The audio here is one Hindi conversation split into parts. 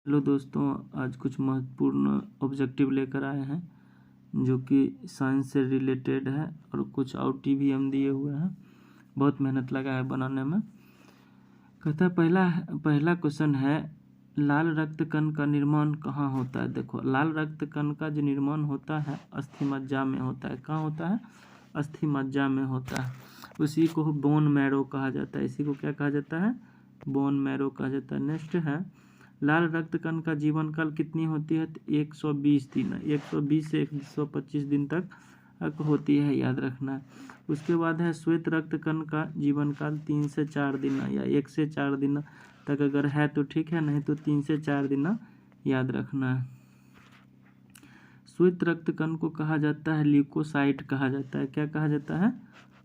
हेलो दोस्तों, आज कुछ महत्वपूर्ण ऑब्जेक्टिव लेकर आए हैं जो कि साइंस से रिलेटेड है और कुछ आउटी भी हम दिए हुए हैं। बहुत मेहनत लगा है बनाने में। कहता है पहला क्वेश्चन है, लाल रक्त कण का निर्माण कहाँ होता है। देखो, लाल रक्त कण का जो निर्माण होता है अस्थि मज्जा में होता है। कहाँ होता है? अस्थि मज्जा में होता है। उसी को बोन मैरो कहा जाता है। इसी को क्या कहा जाता है? बोन मैरो कहा जाता है। नेक्स्ट है, लाल रक्त कण का जीवन काल कितनी होती है? 120 दिन। 120 से 125 दिन तक होती है, याद रखना है। उसके बाद है, श्वेत रक्त कण का जीवन काल 3 से 4 दिन या 1 से 4 दिन तक अगर है तो ठीक है, नहीं तो 3 से 4 दिन याद रखना है। श्वेत रक्त कण को कहा जाता है ल्यूकोसाइट कहा जाता है। क्या कहा जाता है?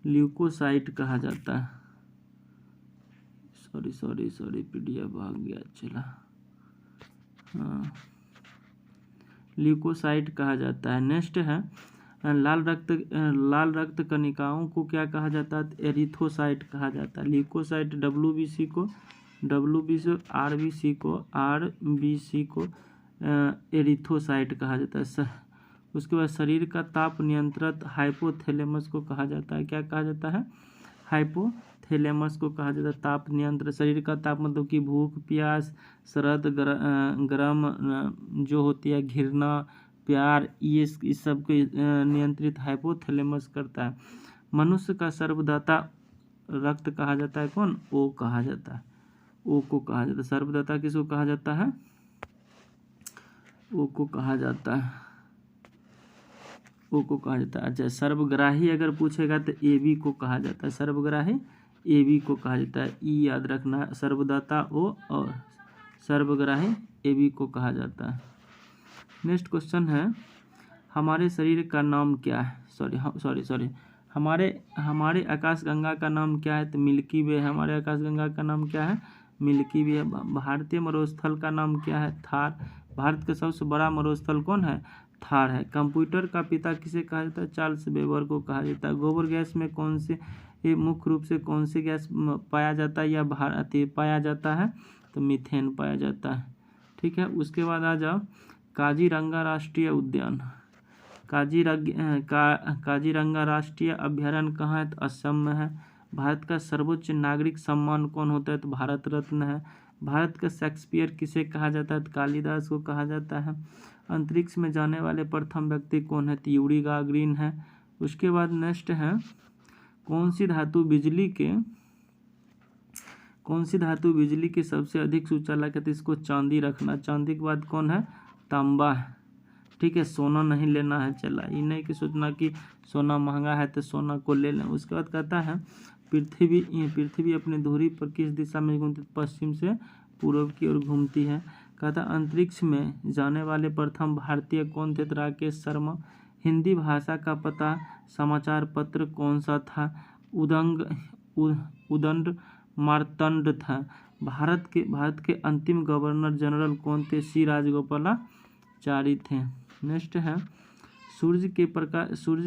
ल्यूकोसाइट कहा जाता है। सॉरी पीडीएफ भाग गया, चला। हाँ, ल्यूकोसाइट कहा जाता है। नेक्स्ट है, लाल रक्त कणिकाओं को क्या कहा जाता है? एरिथ्रोसाइट कहा जाता है। ल्यूकोसाइट डब्ल्यूबीसी को आरबीसी को एरिथ्रोसाइट कहा जाता है। उसके बाद शरीर का ताप नियंत्रित हाइपोथैलेमस को कहा जाता है। क्या कहा जाता है? हाइपोथैलेमस को कहा जाता है ताप नियंत्रण। शरीर का ताप मतलब कि भूख, प्यास, सर्द, गर्म जो होती है, घृणा, प्यार, ये इस सब को नियंत्रित हाइपोथैलेमस करता है। मनुष्य का सर्वदाता रक्त कहा जाता है कौन? ओ कहा जाता है। ओ को कहा जाता है। सर्वदाता किसको कहा जाता है? ओ को कहा जाता है। ओ को कहा जाता है। अच्छा, सर्वग्राही अगर पूछेगा तो एबी को कहा जाता है। सर्वग्राही एबी को कहा जाता है। ई याद रखना है। सर्वदाता ओ और सर्वग्राही एबी को कहा जाता है। नेक्स्ट क्वेश्चन है, हमारे शरीर का नाम क्या है? सॉरी हमारे आकाशगंगा का नाम क्या है? तो मिल्की वे। हमारे आकाशगंगा का नाम क्या है? मिल्की वे। भारतीय मरुस्थल का नाम क्या है? थार। भारत का सबसे बड़ा मरुस्थल कौन है? थार है। कंप्यूटर का पिता किसे कहा जाता है? चार्ल्स वेबर को कहा जाता है। गोबर गैस में ये मुख्य रूप से कौन सी गैस पाया जाता है या पाया जाता है? तो मीथेन पाया जाता है। ठीक है। उसके बाद आ जाओ, काजीरंगा राष्ट्रीय उद्यान। काजीरंगा राष्ट्रीय अभ्यारण्य कहाँ है? तो असम में है। भारत का सर्वोच्च नागरिक सम्मान कौन होता है? तो भारत रत्न है। भारत का शेक्सपियर किसे कहा जाता है? तो कालिदास को कहा जाता है। अंतरिक्ष में जाने वाले प्रथम व्यक्ति कौन है? तो यूरी गागरिन है। उसके बाद नेक्स्ट है, कौन सी धातु बिजली के सबसे अधिक सुचालक है? तो इसको चांदी रखना। चांदी के बाद कौन है? तांबा है। ठीक है। सोना नहीं लेना है। चला, ये नहीं कि सोचना कि सोना महंगा है तो सोना को ले लें। उसके बाद कहता है, पृथ्वी अपनी धुरी पर किस दिशा में घूमती है? पश्चिम से पूर्व की ओर घूमती है। कहता अंतरिक्ष में जाने वाले प्रथम भारतीय कौन थे? राकेश शर्मा। हिंदी भाषा का पता समाचार पत्र कौन सा था? उदंड मार्तंड था। भारत के अंतिम गवर्नर जनरल कौन थे? सी राजगोपालाचारी थे। नेक्स्ट है, सूर्य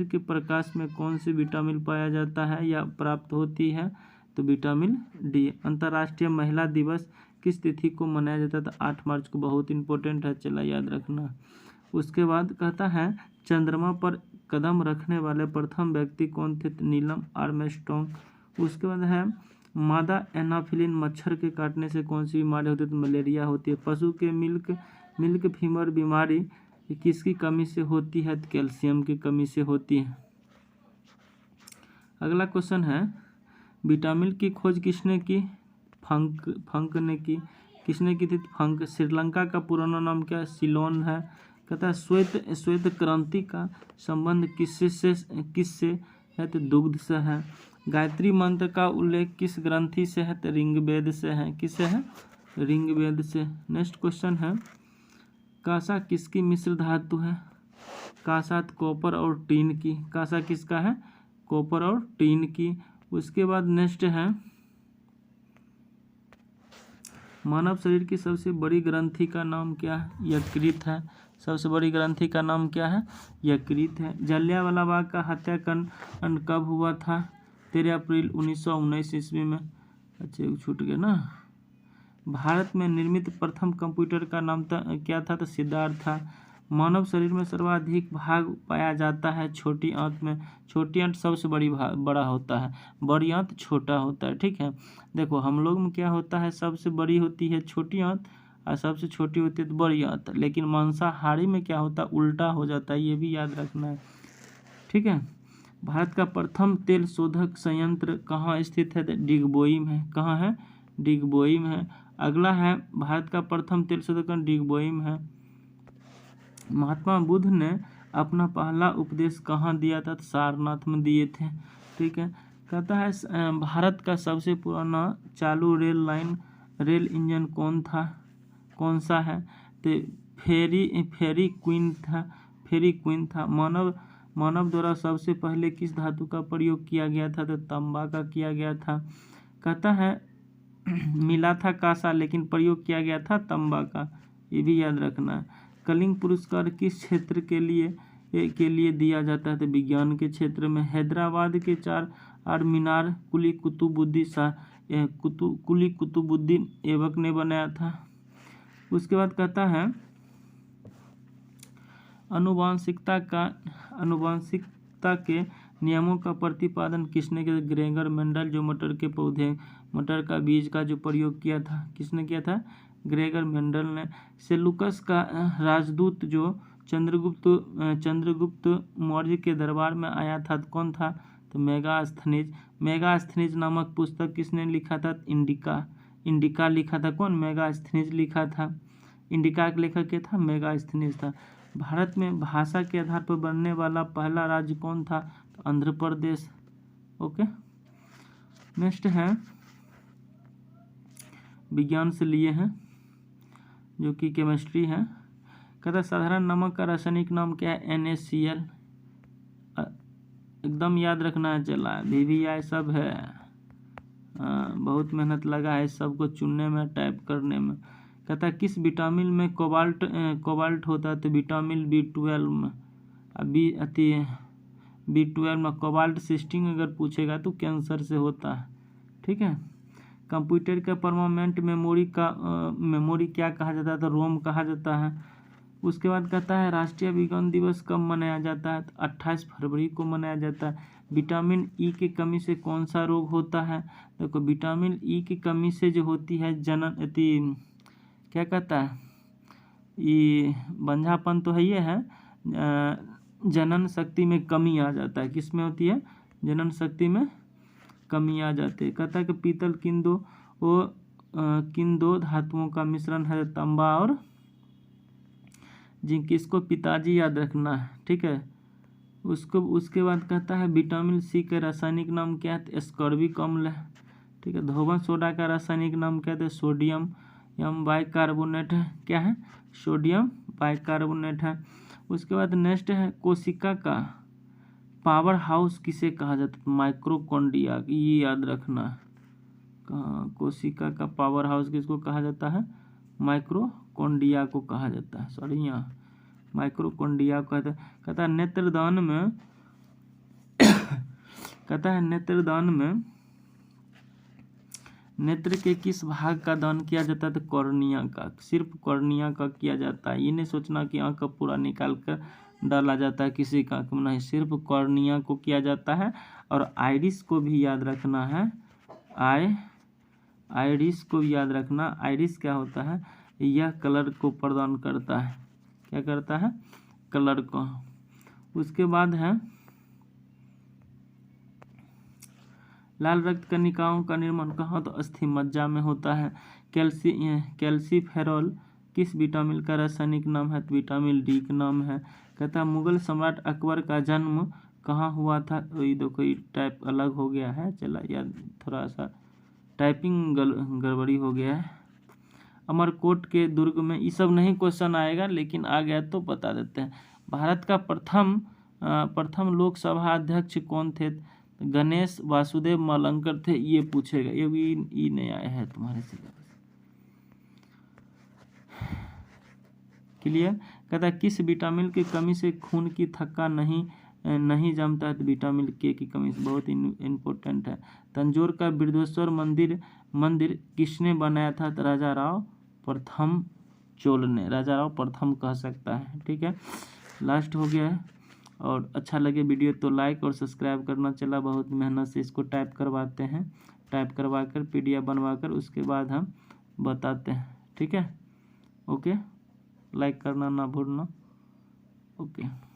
के प्रकाश में कौन सी विटामिन पाया जाता है या प्राप्त होती है? तो विटामिन डी। अंतर्राष्ट्रीय महिला दिवस किस तिथि को मनाया जाता था? 8 मार्च को। बहुत इंपॉर्टेंट है, चला याद रखना। उसके बाद कहता है, चंद्रमा पर कदम रखने वाले प्रथम व्यक्ति कौन थे? नीलम आर्मस्ट्रॉन्ग। उसके बाद है, मादा एनाफिलिन मच्छर के काटने से कौन सी बीमारी होती है? तो मलेरिया होती है। पशु के मिल्क फीवर बीमारी किसकी कमी से होती है? तो कैल्शियम की कमी से होती है। अगला क्वेश्चन है, विटामिन की खोज किसने की? फंक ने की। किसने की थी? फंक। श्रीलंका का पुराना नाम क्या है? सिलोन है। कहता है, श्वेत क्रांति का संबंध किससे है? तो दुग्ध से है। गायत्री मंत्र का उल्लेख किस ग्रंथि से है? तो ऋग्वेद से है। किससे है? ऋग्वेद से। नेक्स्ट क्वेश्चन है, कांसा किसकी मिश्र धातु है? कांसा कॉपर और टीन की। कांसा किसका है? कॉपर और टीन की। उसके बाद नेक्स्ट है, मानव शरीर की सबसे बड़ी ग्रंथि का नाम क्या है? यकृत है। सबसे बड़ी ग्रंथि का नाम क्या है? यकृत है। जलियांवाला बाग का हत्याकांड कब हुआ था? 13 अप्रैल 1919 ईस्वी में। अच्छा, छूट गया ना। भारत में निर्मित प्रथम कंप्यूटर का नाम क्या था? तो सिद्धार्थ था। मानव शरीर में सर्वाधिक भाग पाया जाता है छोटी आंत में। छोटी आंत सबसे बड़ा होता है, बड़ी आंत छोटा होता है। ठीक है, देखो हम लोग में क्या होता है, सबसे बड़ी होती है छोटी आंत और सबसे छोटी होती है तो बड़ी आंत, लेकिन मांसाहारी में क्या होता है, उल्टा हो जाता है, ये भी याद रखना है। ठीक है, भारत का प्रथम तेल शोधक संयंत्र कहाँ स्थित है? डिगबोई में। कहाँ है? डिगबोई में है। अगला है भारत का प्रथम तेल शोधक डिगबोई में है। महात्मा बुद्ध ने अपना पहला उपदेश कहाँ दिया था? तो सारनाथ में दिए थे। ठीक है, कहता है भारत का सबसे पुराना चालू रेल इंजन कौन सा है? तो फेरी क्वीन था। मानव द्वारा सबसे पहले किस धातु का प्रयोग किया गया था? तो तांबा का किया गया था। कहता है मिला था कांसा लेकिन प्रयोग किया गया था तांबा का, ये भी याद रखना है। कलिंग पुरस्कार किस क्षेत्र के लिए दिया जाता है? तो विज्ञान के क्षेत्र में। हैदराबाद के 4 मीनार कुली कुतुबुद्दीन ऐबक ने बनाया था। उसके बाद कहता है आनुवांशिकता के नियमों का प्रतिपादन किसने किया? Gregor Mendel. जो मटर का बीज का जो प्रयोग किया था, किसने किया था? ग्रेगर मेंडल ने। सेलुकस का राजदूत जो चंद्रगुप्त मौर्य के दरबार में आया था, कौन था? तो मेगास्थनीज नामक पुस्तक किसने लिखा था? इंडिका लिखा था। कौन? मेगास्थनीज लिखा था। इंडिका का लेखक क्या था? मेगास्थनीज था। भारत में भाषा के आधार पर बनने वाला पहला राज्य कौन था? तो आंध्र प्रदेश। ओके, नेक्स्ट है विज्ञान से लिए हैं जो कि केमिस्ट्री है। कहता साधारण नमक का रासायनिक नाम क्या है? NaCl। एकदम याद रखना है, चला VVI सब है। बहुत मेहनत लगा है सबको चुनने में, टाइप करने में। कहता किस विटामिन में कोबाल्ट होता है? तो विटामिन B12 में। B12 में कोबाल्ट सिस्टिंग अगर पूछेगा तो कैंसर से होता है। ठीक है, कंप्यूटर का परमानेंट मेमोरी क्या कहा जाता है? तो रोम कहा जाता है। उसके बाद कहता है राष्ट्रीय विज्ञान दिवस कब मनाया जाता है? तो 28 फरवरी को मनाया जाता है। विटामिन ई की कमी से कौन सा रोग होता है? देखो विटामिन ई की कमी से जो होती है क्या कहता है, ये बंझापन तो है, ये है जनन शक्ति में कमी आ जाता है। किस में होती है? जनन शक्ति में कमी आ जाती है। कहता है कि पीतल किन दो धातुओं का मिश्रण है? तांबा और जिंक। इसको पिताजी याद रखना है। ठीक है, उसके बाद कहता है विटामिन सी का रासायनिक नाम क्या है? एस्कॉर्बिक अम्ल है। ठीक है, धोबन सोडा का रासायनिक नाम क्या है? सोडियम बाइकार्बोनेट है। क्या है? सोडियम बाइकार्बोनेट है। उसके बाद नेक्स्ट है कोशिका का पावर हाउस किसे कहा जाता है? माइक्रोकॉन्ड्रिया, ये याद रखना है। कोशिका का पावर हाउस किसको कहा जाता है? माइक्रोकॉन्ड्रिया को कहा जाता है। सॉरी, यहाँ माइक्रोकॉन्ड्रिया को कहता है नेत्रदान में नेत्र के किस भाग का दान किया जाता है? तो कॉर्निया का। सिर्फ कॉर्निया का किया जाता है। ये नहीं सोचना कि आँख का पूरा निकाल कर डाला जाता है किसी का आँख में, नहीं, सिर्फ कॉर्निया को किया जाता है। और आइरिस को भी याद रखना है। आइरिस को भी याद रखना। आइरिस क्या होता है? यह कलर को प्रदान करता है। क्या करता है? कलर को। उसके बाद है लाल रक्त कणिकाओं का निर्माण कहाँ? तो अस्थि मज्जा में होता है। कैल्सीफेरॉल किस विटामिन का रासायनिक नाम है? तो विटामिन डी का नाम है। कहता मुगल सम्राट अकबर का जन्म कहाँ हुआ था? तो ये देखो ये टाइप अलग हो गया है, चला याद, थोड़ा सा टाइपिंग गड़बड़ी हो गया है। अमरकोट के दुर्ग में। ये सब नहीं क्वेश्चन आएगा, लेकिन आ गया तो बता देते हैं। भारत का प्रथम लोकसभा अध्यक्ष कौन थे? गणेश वासुदेव मावलंकर थे। ये पूछेगा, ये भी नहीं आया है तुम्हारे सिलेबस। क्लियर? कहता है किस विटामिन की कमी से खून की थक्का नहीं जमता है? तो विटामिन के की कमी से। बहुत इम्पोर्टेंट है। तंजौर का बृहदेश्वर मंदिर मंदिर किसने बनाया था? तो राजा राव प्रथम चोल ने, राजा राव प्रथम कह सकता है। ठीक है, लास्ट हो गया है। और अच्छा लगे वीडियो तो लाइक और सब्सक्राइब करना। चला बहुत मेहनत से इसको टाइप करवाते हैं, टाइप करवा कर PDF बनवा कर उसके बाद हम बताते हैं। ठीक है, ओके, लाइक करना ना भूलना। ओके।